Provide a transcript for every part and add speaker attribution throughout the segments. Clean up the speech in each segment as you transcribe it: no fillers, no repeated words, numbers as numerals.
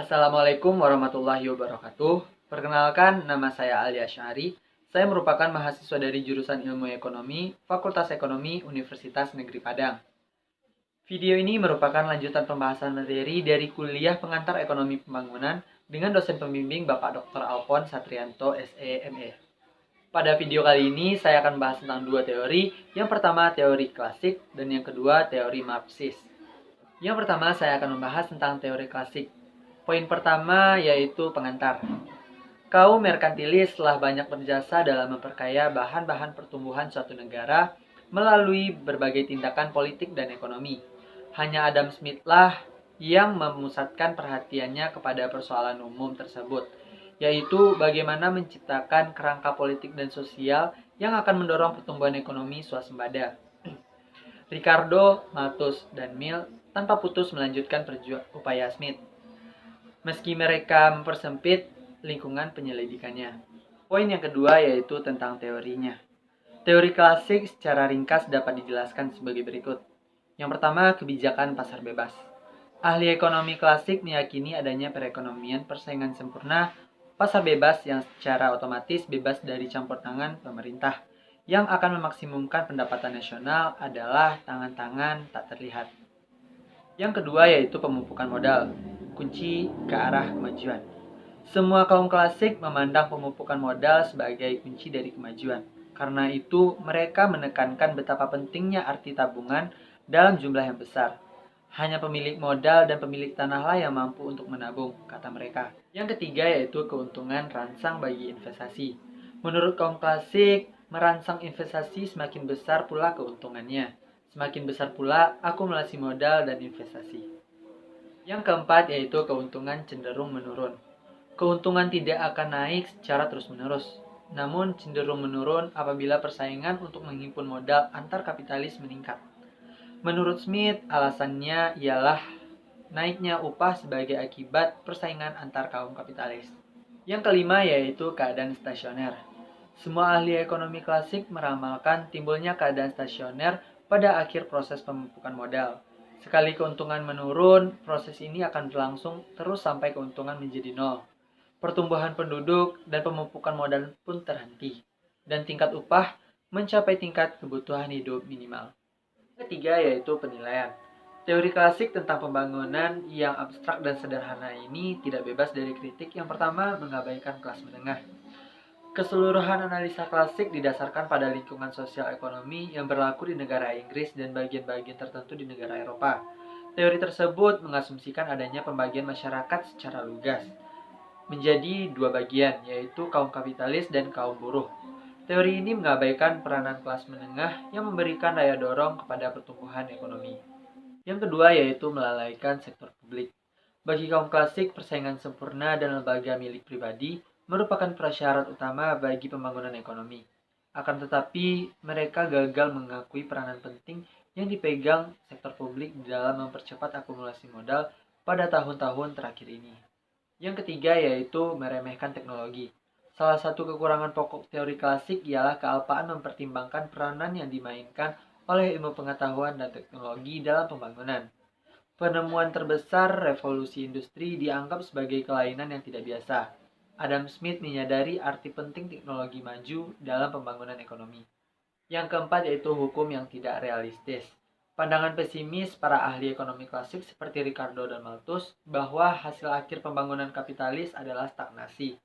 Speaker 1: Assalamualaikum warahmatullahi wabarakatuh. Perkenalkan, nama saya Ali Asy'ari. Saya merupakan mahasiswa dari jurusan Ilmu Ekonomi, Fakultas Ekonomi, Universitas Negeri Padang. Video ini merupakan lanjutan pembahasan materi dari kuliah pengantar Ekonomi Pembangunan dengan dosen pembimbing Bapak Dr. Alphon Satrianto, SE.ME. Pada video kali ini, saya akan bahas tentang dua teori. Yang pertama, teori klasik, dan yang kedua, teori Marxis. Yang pertama, saya akan membahas tentang teori klasik. Poin pertama yaitu pengantar. Kaum merkantilis telah banyak berjasa dalam memperkaya bahan-bahan pertumbuhan suatu negara melalui berbagai tindakan politik dan ekonomi. Hanya Adam Smith lah yang memusatkan perhatiannya kepada persoalan umum tersebut, yaitu bagaimana menciptakan kerangka politik dan sosial yang akan mendorong pertumbuhan ekonomi swasembada. Ricardo, Malthus, dan Mill tanpa putus melanjutkan upaya Smith, meski mereka mempersempit lingkungan penyelidikannya. Poin yang kedua yaitu tentang teorinya. Teori klasik secara ringkas dapat dijelaskan sebagai berikut. Yang pertama, kebijakan pasar bebas. Ahli ekonomi klasik meyakini adanya perekonomian persaingan sempurna, pasar bebas yang secara otomatis bebas dari campur tangan pemerintah, yang akan memaksimumkan pendapatan nasional adalah tangan-tangan tak terlihat. Yang kedua yaitu pemumpukan modal, kunci ke arah kemajuan. Semua kaum klasik memandang pemumpukan modal sebagai kunci dari kemajuan. Karena itu, mereka menekankan betapa pentingnya arti tabungan dalam jumlah yang besar. Hanya pemilik modal dan pemilik tanahlah yang mampu untuk menabung, kata mereka. Yang ketiga yaitu keuntungan ransang bagi investasi. Menurut kaum klasik, merangsang investasi semakin besar pula keuntungannya. Semakin besar pula akumulasi modal dan investasi. Yang keempat yaitu keuntungan cenderung menurun. Keuntungan tidak akan naik secara terus-menerus, namun cenderung menurun apabila persaingan untuk menghimpun modal antar kapitalis meningkat. Menurut Smith, alasannya ialah naiknya upah sebagai akibat persaingan antar kaum kapitalis. Yang kelima yaitu keadaan stasioner. Semua ahli ekonomi klasik meramalkan timbulnya keadaan stasioner pada akhir proses pemumpukan modal. Sekali keuntungan menurun, proses ini akan berlangsung terus sampai keuntungan menjadi nol. Pertumbuhan penduduk dan pemumpukan modal pun terhenti, dan tingkat upah mencapai tingkat kebutuhan hidup minimal. Ketiga yaitu penilaian. Teori klasik tentang pembangunan yang abstrak dan sederhana ini tidak bebas dari kritik. Yang pertama, mengabaikan kelas menengah. Keseluruhan analisa klasik didasarkan pada lingkungan sosial ekonomi yang berlaku di negara Inggris dan bagian-bagian tertentu di negara Eropa. Teori tersebut mengasumsikan adanya pembagian masyarakat secara lugas menjadi dua bagian, yaitu kaum kapitalis dan kaum buruh. Teori ini mengabaikan peranan kelas menengah yang memberikan daya dorong kepada pertumbuhan ekonomi. Yang kedua yaitu melalaikan sektor publik. Bagi kaum klasik, persaingan sempurna dan lembaga milik pribadi merupakan prasyarat utama bagi pembangunan ekonomi. Akan tetapi, mereka gagal mengakui peranan penting yang dipegang sektor publik di dalam mempercepat akumulasi modal pada tahun-tahun terakhir ini. Yang ketiga yaitu meremehkan teknologi. Salah satu kekurangan pokok teori klasik ialah kealpaan mempertimbangkan peranan yang dimainkan oleh ilmu pengetahuan dan teknologi dalam pembangunan. Penemuan terbesar revolusi industri dianggap sebagai kelainan yang tidak biasa. Adam Smith menyadari arti penting teknologi maju dalam pembangunan ekonomi. Yang keempat yaitu hukum yang tidak realistis. Pandangan pesimis para ahli ekonomi klasik seperti Ricardo dan Malthus bahwa hasil akhir pembangunan kapitalis adalah stagnasi.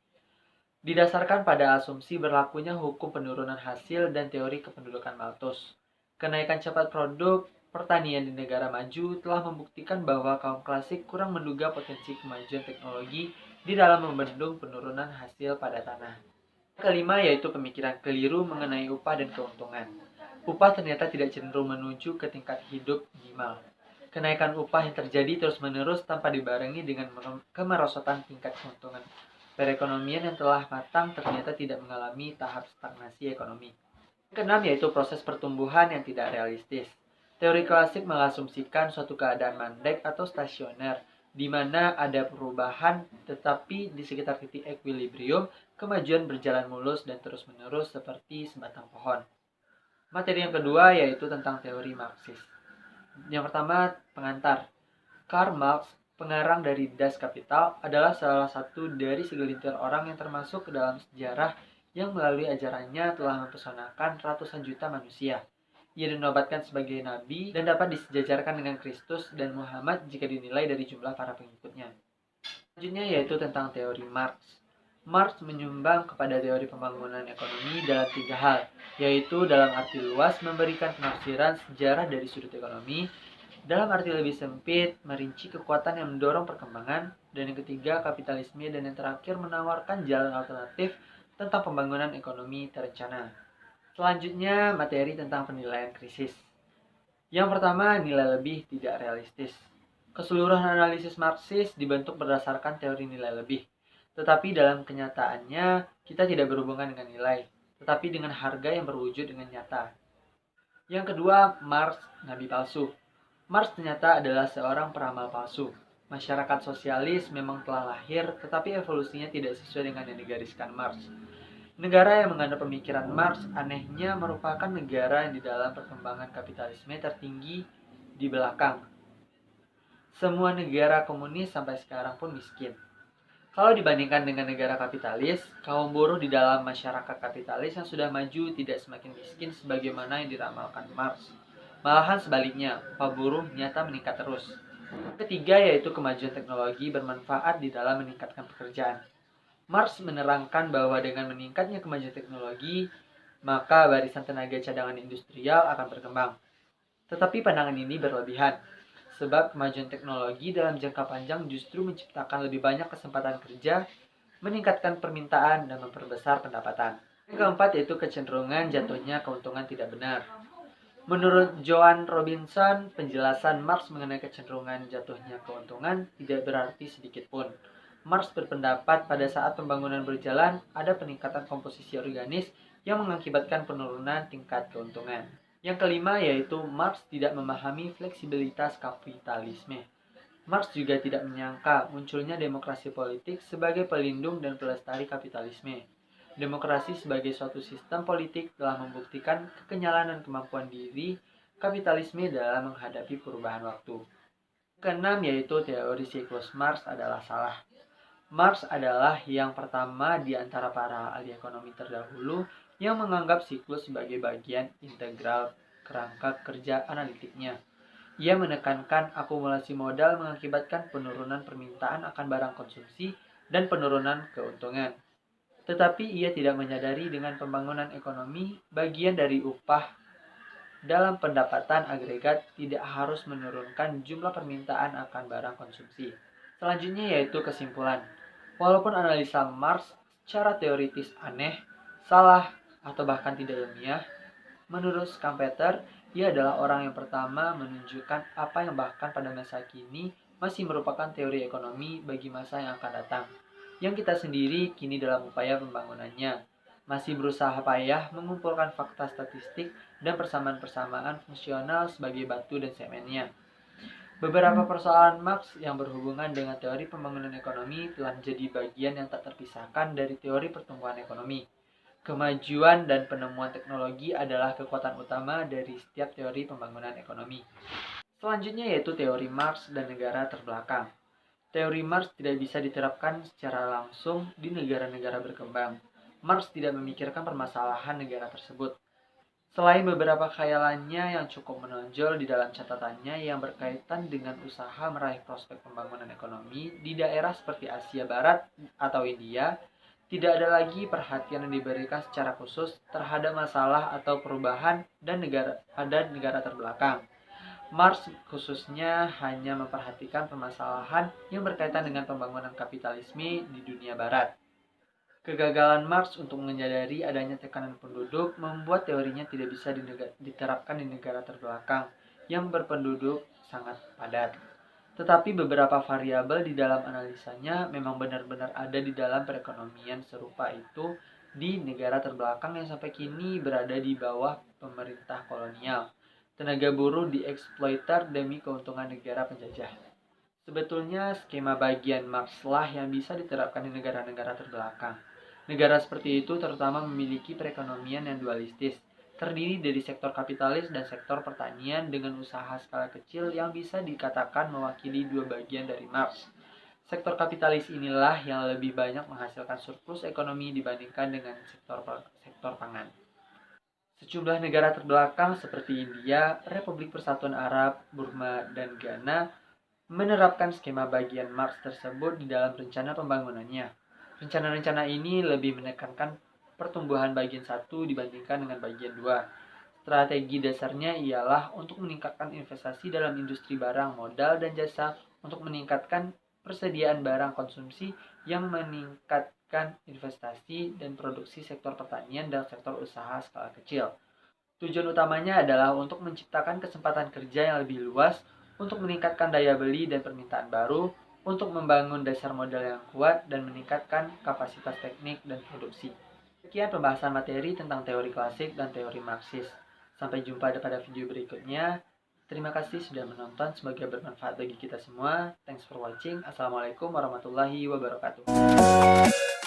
Speaker 1: Didasarkan pada asumsi berlakunya hukum penurunan hasil dan teori kependudukan Malthus. Kenaikan cepat produk pertanian di negara maju telah membuktikan bahwa kaum klasik kurang menduga potensi kemajuan teknologi di dalam membendung penurunan hasil pada tanah. Kelima yaitu pemikiran keliru mengenai upah dan keuntungan. Upah ternyata tidak cenderung menuju ke tingkat hidup minimal. Kenaikan upah yang terjadi terus-menerus tanpa dibarengi dengan kemerosotan tingkat keuntungan. Perekonomian yang telah matang ternyata tidak mengalami tahap stagnasi ekonomi. Yang keenam yaitu proses pertumbuhan yang tidak realistis. Teori klasik mengasumsikan suatu keadaan mandek atau stasioner, di mana ada perubahan tetapi di sekitar titik equilibrium, kemajuan berjalan mulus dan terus-menerus seperti sebatang pohon. Materi yang kedua yaitu tentang teori Marxis. Yang pertama, pengantar. Karl Marx pengarang dari Das Kapital, adalah salah satu dari segelintir orang yang termasuk ke dalam sejarah yang melalui ajarannya telah mempesonakan ratusan juta manusia. Ia dinobatkan sebagai nabi dan dapat disejajarkan dengan Kristus dan Muhammad jika dinilai dari jumlah para pengikutnya. Selanjutnya yaitu tentang teori Marx. Marx menyumbang kepada teori pembangunan ekonomi dalam 3 hal, yaitu dalam arti luas memberikan penafsiran sejarah dari sudut ekonomi, dalam arti lebih sempit merinci kekuatan yang mendorong perkembangan, dan yang ketiga kapitalisme, dan yang terakhir menawarkan jalan alternatif tentang pembangunan ekonomi terencana. Selanjutnya materi tentang penilaian krisis. Yang pertama, nilai lebih tidak realistis. Keseluruhan analisis Marxis dibentuk berdasarkan teori nilai lebih. Tetapi dalam kenyataannya, kita tidak berhubungan dengan nilai, tetapi dengan harga yang berwujud dengan nyata. Yang kedua, Marx, nabi palsu. Marx ternyata adalah seorang peramal palsu. Masyarakat sosialis memang telah lahir, tetapi evolusinya tidak sesuai dengan yang digariskan Marx. Negara yang mengandung pemikiran Marx anehnya merupakan negara yang di dalam perkembangan kapitalisme tertinggi di belakang. Semua negara komunis sampai sekarang pun miskin. Kalau dibandingkan dengan negara kapitalis, kaum buruh di dalam masyarakat kapitalis yang sudah maju tidak semakin miskin sebagaimana yang diramalkan Marx. Malahan sebaliknya, upah buruh nyata meningkat terus. Ketiga yaitu kemajuan teknologi bermanfaat di dalam meningkatkan pekerjaan. Marx menerangkan bahwa dengan meningkatnya kemajuan teknologi, maka barisan tenaga cadangan industrial akan berkembang. Tetapi pandangan ini berlebihan. Sebab kemajuan teknologi dalam jangka panjang justru menciptakan lebih banyak kesempatan kerja, meningkatkan permintaan, dan memperbesar pendapatan. Yang keempat yaitu kecenderungan jatuhnya keuntungan tidak benar. Menurut Joan Robinson, penjelasan Marx mengenai kecenderungan jatuhnya keuntungan tidak berarti sedikit pun. Marx berpendapat pada saat pembangunan berjalan, ada peningkatan komposisi organis yang mengakibatkan penurunan tingkat keuntungan. Yang kelima yaitu Marx tidak memahami fleksibilitas kapitalisme. Marx juga tidak menyangka munculnya demokrasi politik sebagai pelindung dan pelestari kapitalisme. Demokrasi sebagai suatu sistem politik telah membuktikan kekenyalan dan kemampuan diri kapitalisme dalam menghadapi perubahan waktu. Keenam yaitu teori siklus Marx adalah salah. Marx adalah yang pertama di antara para ahli ekonomi terdahulu yang menganggap siklus sebagai bagian integral kerangka kerja analitiknya. Ia menekankan akumulasi modal mengakibatkan penurunan permintaan akan barang konsumsi dan penurunan keuntungan. Tetapi ia tidak menyadari dengan pembangunan ekonomi, bagian dari upah dalam pendapatan agregat tidak harus menurunkan jumlah permintaan akan barang konsumsi. Selanjutnya yaitu kesimpulan. Walaupun analisa Marx secara teoritis aneh, salah, atau bahkan tidak ilmiah, menurut Schumpeter, ia adalah orang yang pertama menunjukkan apa yang bahkan pada masa kini masih merupakan teori ekonomi bagi masa yang akan datang. Yang kita sendiri kini dalam upaya pembangunannya, masih berusaha payah mengumpulkan fakta statistik dan persamaan-persamaan fungsional sebagai batu dan semennya. Beberapa persoalan Marx yang berhubungan dengan teori pembangunan ekonomi telah menjadi bagian yang tak terpisahkan dari teori pertumbuhan ekonomi. Kemajuan dan penemuan teknologi adalah kekuatan utama dari setiap teori pembangunan ekonomi. Selanjutnya yaitu teori Marx dan negara terbelakang. Teori Marx tidak bisa diterapkan secara langsung di negara-negara berkembang. Marx tidak memikirkan permasalahan negara tersebut. Selain beberapa khayalannya yang cukup menonjol di dalam catatannya yang berkaitan dengan usaha meraih prospek pembangunan ekonomi di daerah seperti Asia Barat atau India, tidak ada lagi perhatian yang diberikan secara khusus terhadap masalah atau perubahan dan negara terbelakang. Marx khususnya hanya memperhatikan permasalahan yang berkaitan dengan pembangunan kapitalisme di dunia barat. Kegagalan Marx untuk menyadari adanya tekanan penduduk membuat teorinya tidak bisa diterapkan di negara terbelakang yang berpenduduk sangat padat. Tetapi beberapa variabel di dalam analisanya memang benar-benar ada di dalam perekonomian serupa itu di negara terbelakang yang sampai kini berada di bawah pemerintah kolonial. Tenaga buruh dieksploiter demi keuntungan negara penjajah. Sebetulnya skema bagian Marx lah yang bisa diterapkan di negara-negara terbelakang. Negara seperti itu terutama memiliki perekonomian yang dualistis, terdiri dari sektor kapitalis dan sektor pertanian dengan usaha skala kecil yang bisa dikatakan mewakili dua bagian dari Marx. Sektor kapitalis inilah yang lebih banyak menghasilkan surplus ekonomi dibandingkan dengan sektor pangan. Sejumlah negara terbelakang seperti India, Republik Persatuan Arab, Burma, dan Ghana menerapkan skema bagian Marx tersebut di dalam rencana pembangunannya. Rencana-rencana ini lebih menekankan pertumbuhan bagian 1 dibandingkan dengan bagian 2. Strategi dasarnya ialah untuk meningkatkan investasi dalam industri barang, modal, dan jasa untuk meningkatkan persediaan barang konsumsi yang meningkatkan investasi dan produksi sektor pertanian dan sektor usaha skala kecil. Tujuan utamanya adalah untuk menciptakan kesempatan kerja yang lebih luas, untuk meningkatkan daya beli dan permintaan baru, untuk membangun dasar modal yang kuat, dan meningkatkan kapasitas teknik dan produksi. Sekian pembahasan materi tentang teori klasik dan teori Marxis. Sampai jumpa pada video berikutnya. Terima kasih sudah menonton, semoga bermanfaat bagi kita semua. Thanks for watching. Assalamualaikum warahmatullahi wabarakatuh.